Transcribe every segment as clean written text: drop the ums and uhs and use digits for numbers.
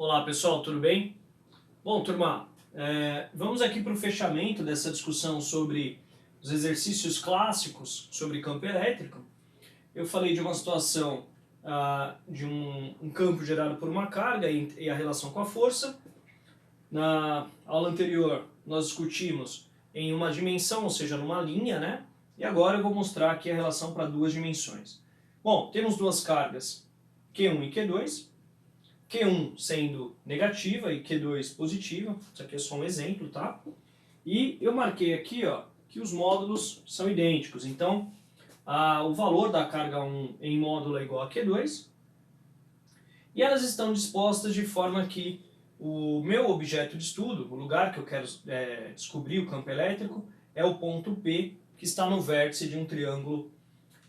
Olá pessoal, tudo bem? Bom, turma, vamos aqui para o fechamento dessa discussão sobre os exercícios clássicos sobre campo elétrico. Eu falei de uma situação de um campo gerado por uma carga e a relação com a força. Na aula anterior nós discutimos em uma dimensão, ou seja, numa linha, né? E agora eu vou mostrar aqui a relação para duas dimensões. Bom, temos duas cargas, Q1 e Q2. Q1 sendo negativa e Q2 positiva, isso aqui é só um exemplo, tá? E eu marquei aqui, ó, que os módulos são idênticos, então o valor da carga 1 em módulo é igual a Q2, e elas estão dispostas de forma que o meu objeto de estudo, o lugar que eu quero descobrir o campo elétrico, é o ponto P, que está no vértice de um triângulo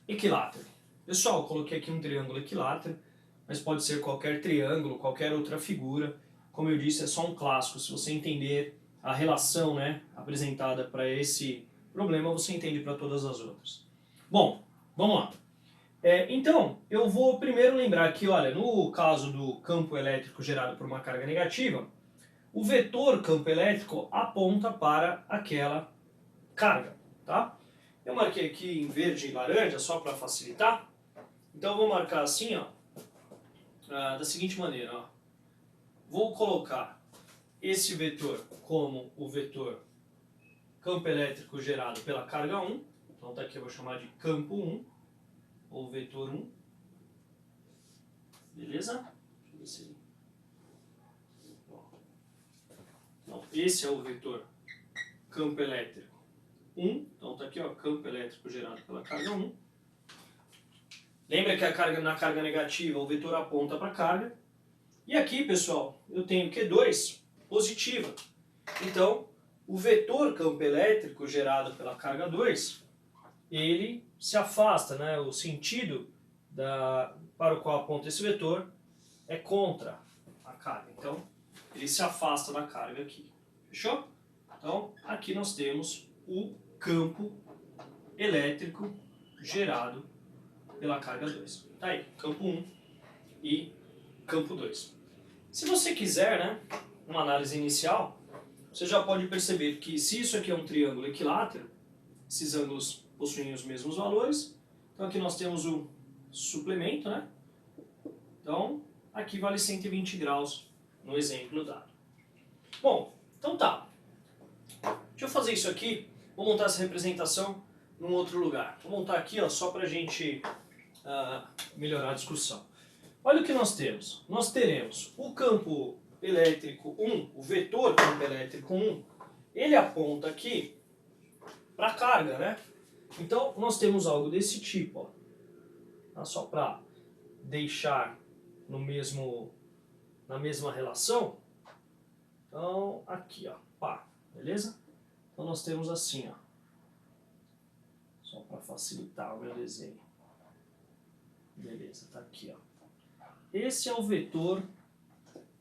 equilátero. Pessoal, eu coloquei aqui um triângulo equilátero, mas pode ser qualquer triângulo, qualquer outra figura. Como eu disse, é só um clássico. Se você entender a relação, né, apresentada para esse problema, você entende para todas as outras. Bom, vamos lá. Então, eu vou primeiro lembrar que, olha, no caso do campo elétrico gerado por uma carga negativa, o vetor campo elétrico aponta para aquela carga, tá? Eu marquei aqui em verde e laranja só para facilitar. Então eu vou marcar assim, ó, da seguinte maneira, ó. Vou colocar esse vetor como o vetor campo elétrico gerado pela carga 1. Então tá aqui, eu vou chamar de campo 1, ou vetor 1. Beleza? Deixa eu ver se... Então, esse é o vetor campo elétrico 1. Então tá aqui, ó, campo elétrico gerado pela carga 1. Lembra que na carga negativa o vetor aponta para a carga. E aqui, pessoal, eu tenho Q2 positiva. Então, o vetor campo elétrico gerado pela carga 2, ele se afasta, né? O sentido para o qual aponta esse vetor é contra a carga. Então, ele se afasta da carga aqui. Fechou? Então, aqui nós temos o campo elétrico gerado pela carga 2. Tá aí, campo 1 e campo 2. Se você quiser, né, uma análise inicial, você já pode perceber que se isso aqui é um triângulo equilátero, esses ângulos possuem os mesmos valores. Então aqui nós temos o suplemento, né? Então aqui vale 120 graus no exemplo dado. Bom, então tá. Deixa eu fazer isso aqui, vou montar essa representação num outro lugar. Vou montar aqui, ó, só pra gente melhorar a discussão. Olha o que nós temos. Nós teremos o campo elétrico 1, o vetor campo elétrico 1, ele aponta aqui para a carga, né? Então, nós temos algo desse tipo, ó. Tá? Só para deixar na mesma relação. Então, aqui, ó, pá, beleza? Então, nós temos assim, ó. Só para facilitar o meu desenho. Beleza, tá aqui, ó. Esse é o vetor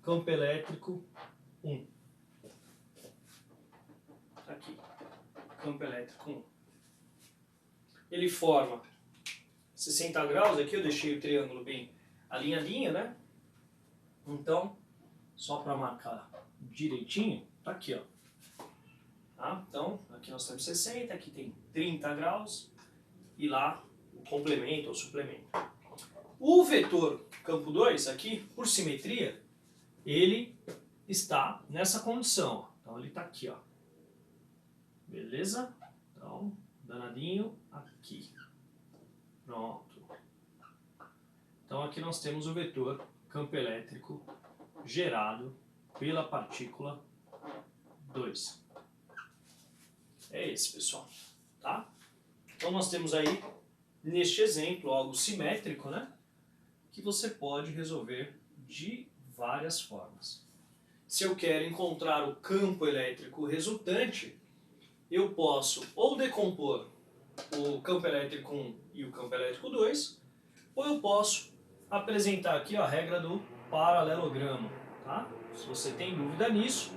campo elétrico 1. Aqui, campo elétrico 1. Ele forma 60 graus, aqui eu deixei o triângulo bem alinhadinho, né? Então, só para marcar direitinho, tá aqui, ó. Tá? Então, aqui nós temos 60, aqui tem 30 graus, e lá o complemento ou suplemento. O vetor campo 2, aqui, por simetria, ele está nessa condição. Então, ele está aqui, ó. Beleza? Então, danadinho, aqui. Pronto. Então, aqui nós temos o vetor campo elétrico gerado pela partícula 2. É esse, pessoal. Tá? Então, nós temos aí, neste exemplo, algo simétrico, né? Que você pode resolver de várias formas. Se eu quero encontrar o campo elétrico resultante, eu posso ou decompor o campo elétrico 1 e o campo elétrico 2, ou eu posso apresentar aqui a regra do paralelogramo. Tá? Se você tem dúvida nisso,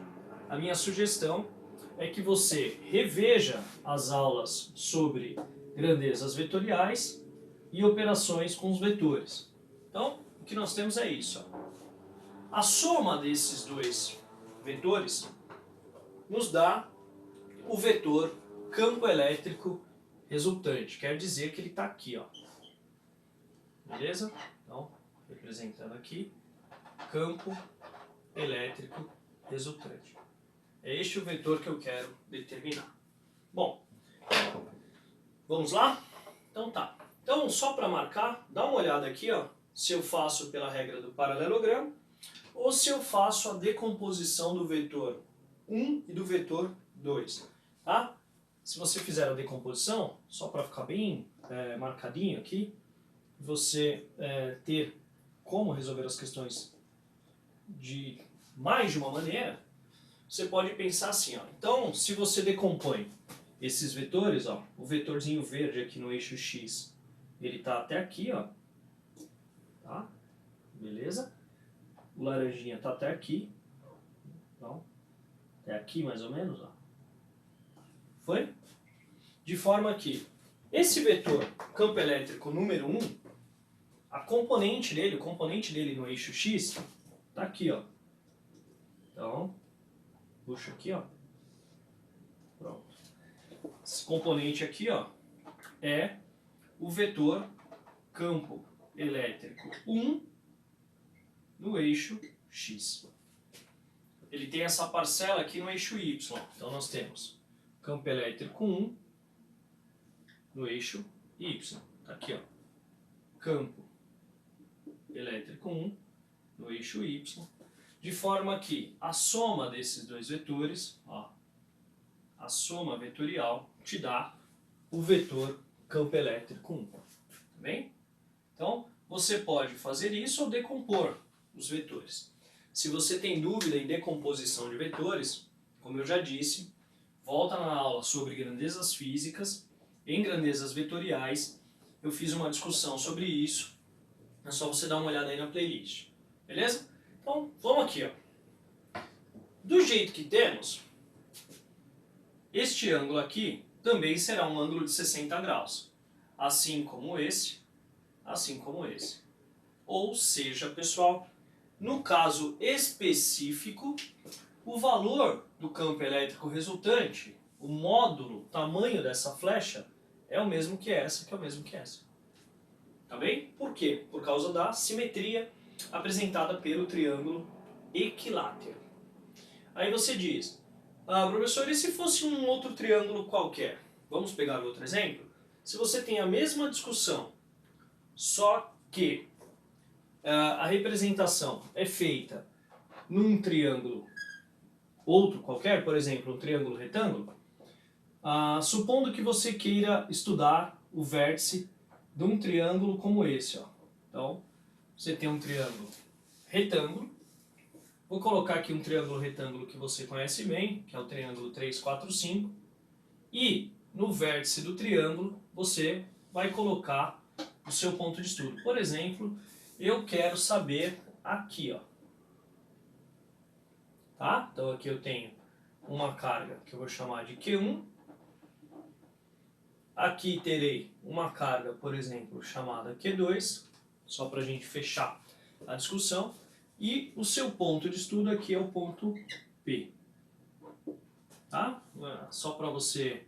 a minha sugestão é que você reveja as aulas sobre grandezas vetoriais e operações com os vetores. Então, o que nós temos é isso. Ó. A soma desses dois vetores nos dá o vetor campo elétrico resultante. Quer dizer que ele está aqui, ó. Beleza? Então, representando aqui, campo elétrico resultante. É este o vetor que eu quero determinar. Bom, vamos lá? Então tá. Então, só para marcar, dá uma olhada aqui, ó, se eu faço pela regra do paralelogramo ou se eu faço a decomposição do vetor 1 e do vetor 2. Tá? Se você fizer a decomposição, só para ficar bem marcadinho aqui, você ter como resolver as questões de mais de uma maneira, você pode pensar assim, ó. Então, se você decompõe esses vetores, ó, o vetorzinho verde aqui no eixo X, ele está até aqui, ó, tá? Beleza? O laranjinha está até aqui, então, até aqui mais ou menos, ó. Foi? De forma que esse vetor campo elétrico número 1, a componente dele, o componente dele no eixo X, está aqui, ó. Então, puxo aqui, ó. Pronto. Esse componente aqui, ó, é o vetor campo elétrico 1 no eixo X. Ele tem essa parcela aqui no eixo Y. Então nós temos campo elétrico 1 no eixo Y. Tá aqui, ó. Campo elétrico 1 no eixo Y. De forma que a soma desses dois vetores, ó, a soma vetorial, te dá o vetor campo elétrico 1. Tá bem? Então, você pode fazer isso ou decompor os vetores. Se você tem dúvida em decomposição de vetores, como eu já disse, volta na aula sobre grandezas físicas. Em grandezas vetoriais, eu fiz uma discussão sobre isso. É só você dar uma olhada aí na playlist. Beleza? Então, vamos aqui, ó. Do jeito que temos, este ângulo aqui também será um ângulo de 60 graus. Assim como esse, assim como esse. Ou seja, pessoal, no caso específico, o valor do campo elétrico resultante, o módulo, o tamanho dessa flecha, é o mesmo que essa, que é o mesmo que essa. Tá bem? Por quê? Por causa da simetria apresentada pelo triângulo equilátero. Aí você diz, professor, e se fosse um outro triângulo qualquer? Vamos pegar outro exemplo? Se você tem a mesma discussão, só que a representação é feita num triângulo outro qualquer, por exemplo, um triângulo retângulo, supondo que você queira estudar o vértice de um triângulo como esse, ó. Então, você tem um triângulo retângulo. Vou colocar aqui um triângulo retângulo que você conhece bem, que é o triângulo 3, 4, 5. E no vértice do triângulo, você vai colocar o seu ponto de estudo. Por exemplo, eu quero saber aqui, ó. Tá? Então aqui eu tenho uma carga que eu vou chamar de Q1. Aqui terei uma carga, por exemplo, chamada Q2, só para a gente fechar a discussão. E o seu ponto de estudo aqui é o ponto P. Tá? Só para você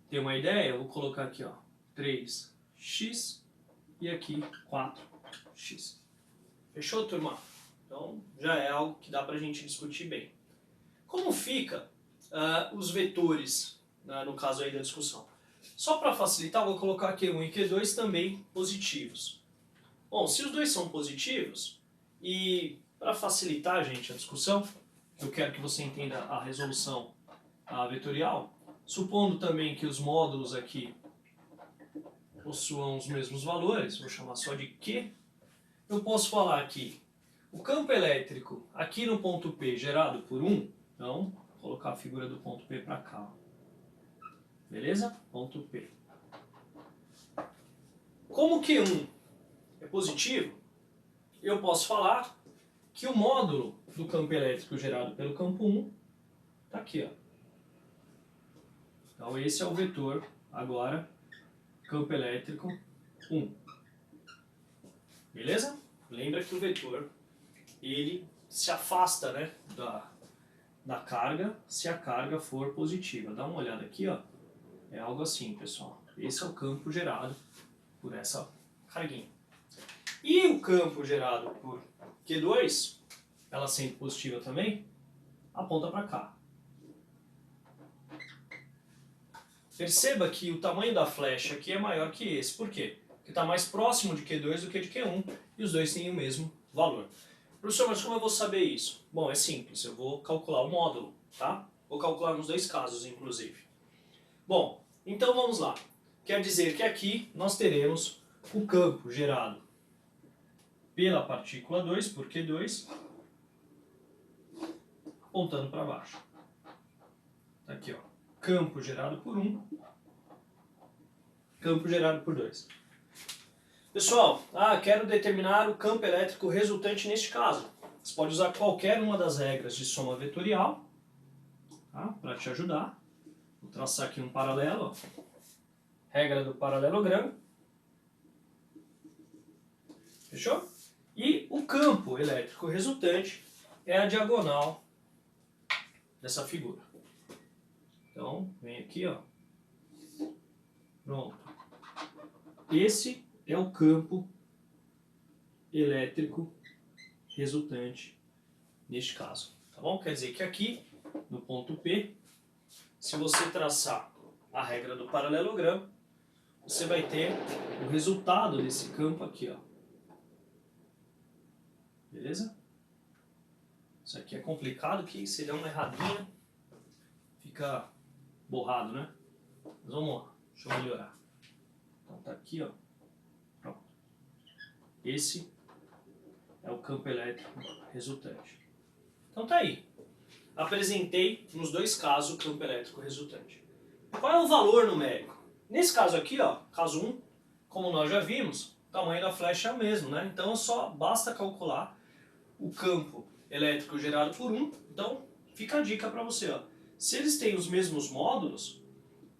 ter uma ideia, eu vou colocar aqui, ó, 3x e aqui 4x. Fechou, turma? Então já é algo que dá para a gente discutir bem. Como fica os vetores, no caso aí da discussão? Só para facilitar, eu vou colocar Q1 e Q2 também positivos. Bom, se os dois são positivos, e para facilitar, gente, a discussão, eu quero que você entenda a resolução vetorial, supondo também que os módulos aqui possuam os mesmos valores, vou chamar só de Q, eu posso falar que o campo elétrico aqui no ponto P gerado por 1, então, vou colocar a figura do ponto P para cá, ó. Beleza? Ponto P. Como Q1 é positivo, eu posso falar que o módulo do campo elétrico gerado pelo campo 1 está aqui, ó. Então esse é o vetor, agora, campo elétrico 1. Beleza? Lembra que o vetor, ele se afasta, né, da carga se a carga for positiva. Dá uma olhada aqui, ó. É algo assim, pessoal. Esse é o campo gerado por essa carguinha. E o campo gerado por Q2, ela sendo positiva também, aponta para cá. Perceba que o tamanho da flecha aqui é maior que esse. Por quê? Porque está mais próximo de Q2 do que de Q1 e os dois têm o mesmo valor. Professor, mas como eu vou saber isso? Bom, é simples, eu vou calcular o módulo, tá? Vou calcular nos dois casos, inclusive. Bom, então vamos lá. Quer dizer que aqui nós teremos o campo gerado pela partícula 2, por Q2, apontando para baixo. Tá aqui, ó. Campo gerado por 1, campo gerado por 2. Pessoal, quero determinar o campo elétrico resultante neste caso. Você pode usar qualquer uma das regras de soma vetorial, tá? Para te ajudar. Vou traçar aqui um paralelo, ó. Regra do paralelogramo. Fechou? E o campo elétrico resultante é a diagonal dessa figura. Então, vem aqui, ó. Pronto. Esse é o campo elétrico resultante neste caso. Tá bom? Quer dizer que aqui, no ponto P, se você traçar a regra do paralelogramo, você vai ter o resultado desse campo aqui, ó. Beleza? Isso aqui é complicado, que se der uma erradinha, fica borrado, né? Mas vamos lá, deixa eu melhorar. Então tá aqui, ó. Pronto. Esse é o campo elétrico resultante. Então tá aí. Apresentei nos dois casos o campo elétrico resultante. Qual é o valor numérico? Nesse caso aqui, ó, caso 1, como nós já vimos, o tamanho da flecha é o mesmo, né? Então só basta calcular o campo elétrico gerado por 1. Então fica a dica para você, ó. Se eles têm os mesmos módulos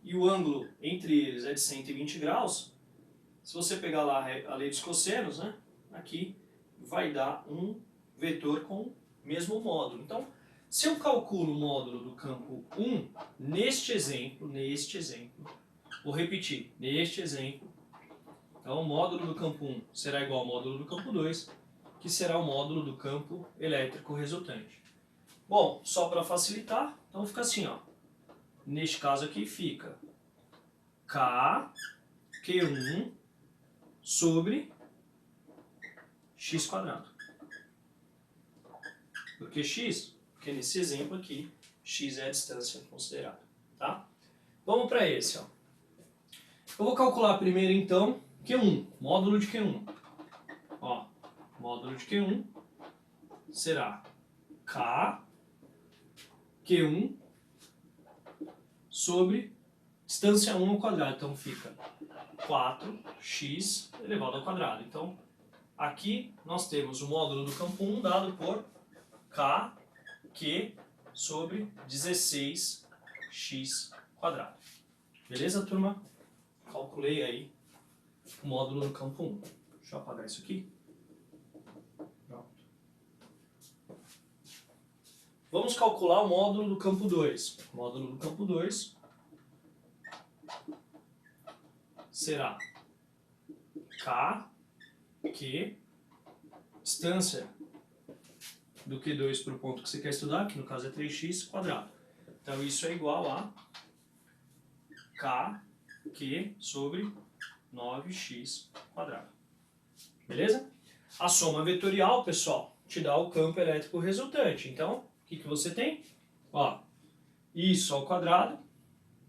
e o ângulo entre eles é de 120 graus, se você pegar lá a lei dos cossenos, né, aqui vai dar um vetor com o mesmo módulo. Então, se eu calculo o módulo do campo 1, neste exemplo, vou repetir, neste exemplo, então o módulo do campo 1 será igual ao módulo do campo 2, que será o módulo do campo elétrico resultante. Bom, só para facilitar, então fica assim, ó. Neste caso aqui fica K, Q1 sobre x quadrado. Por que x? Porque nesse exemplo aqui, x é a distância considerada, tá? Vamos para esse, ó. Eu vou calcular primeiro, então, Q1, módulo de Q1. Ó, módulo de Q1 será K, Q1 sobre distância 1 ao quadrado. Então fica 4x elevado ao quadrado. Então, aqui nós temos o módulo do campo 1 dado por K, Q sobre 16x quadrado. Beleza, turma? Calculei aí o módulo do campo 1. Deixa eu apagar isso aqui. Pronto. Vamos calcular o módulo do campo 2. O módulo do campo 2 será K, Q, distância do Q2 para o ponto que você quer estudar, que no caso é 3x quadrado. Então isso é igual a K, Q sobre 9x quadrado. Beleza? A soma vetorial, pessoal, te dá o campo elétrico resultante. Então, o que você tem? Ó, isso ao quadrado,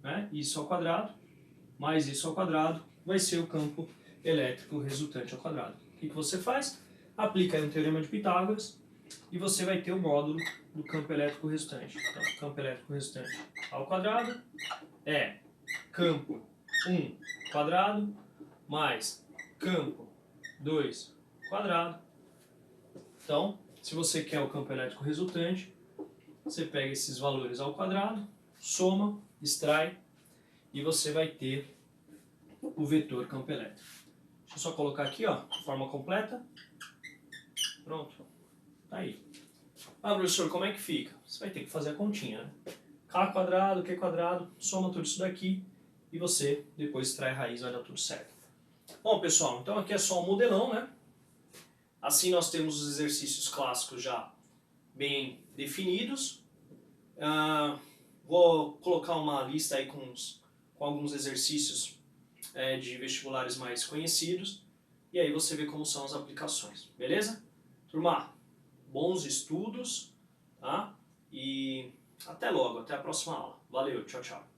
né? Isso ao quadrado, mais isso ao quadrado, vai ser o campo elétrico resultante ao quadrado. O que você faz? Aplica aí um teorema de Pitágoras e você vai ter o módulo do campo elétrico resultante. Então, campo elétrico resultante ao quadrado é campo 1 quadrado mais campo 2 quadrado. Então, se você quer o campo elétrico resultante, você pega esses valores ao quadrado, soma, extrai e você vai ter o vetor campo elétrico. Deixa eu só colocar aqui, ó, de forma completa. Pronto. Tá aí. Ah, professor, como é que fica? Você vai ter que fazer a continha, né? K quadrado, Q quadrado, soma tudo isso daqui e você depois extrai a raiz, vai dar tudo certo. Bom, pessoal, então aqui é só um modelão, né? Assim nós temos os exercícios clássicos já bem definidos. Vou colocar uma lista aí com alguns exercícios de vestibulares mais conhecidos e aí você vê como são as aplicações, beleza? Turma, bons estudos, tá? E até logo, até a próxima aula. Valeu, tchau, tchau.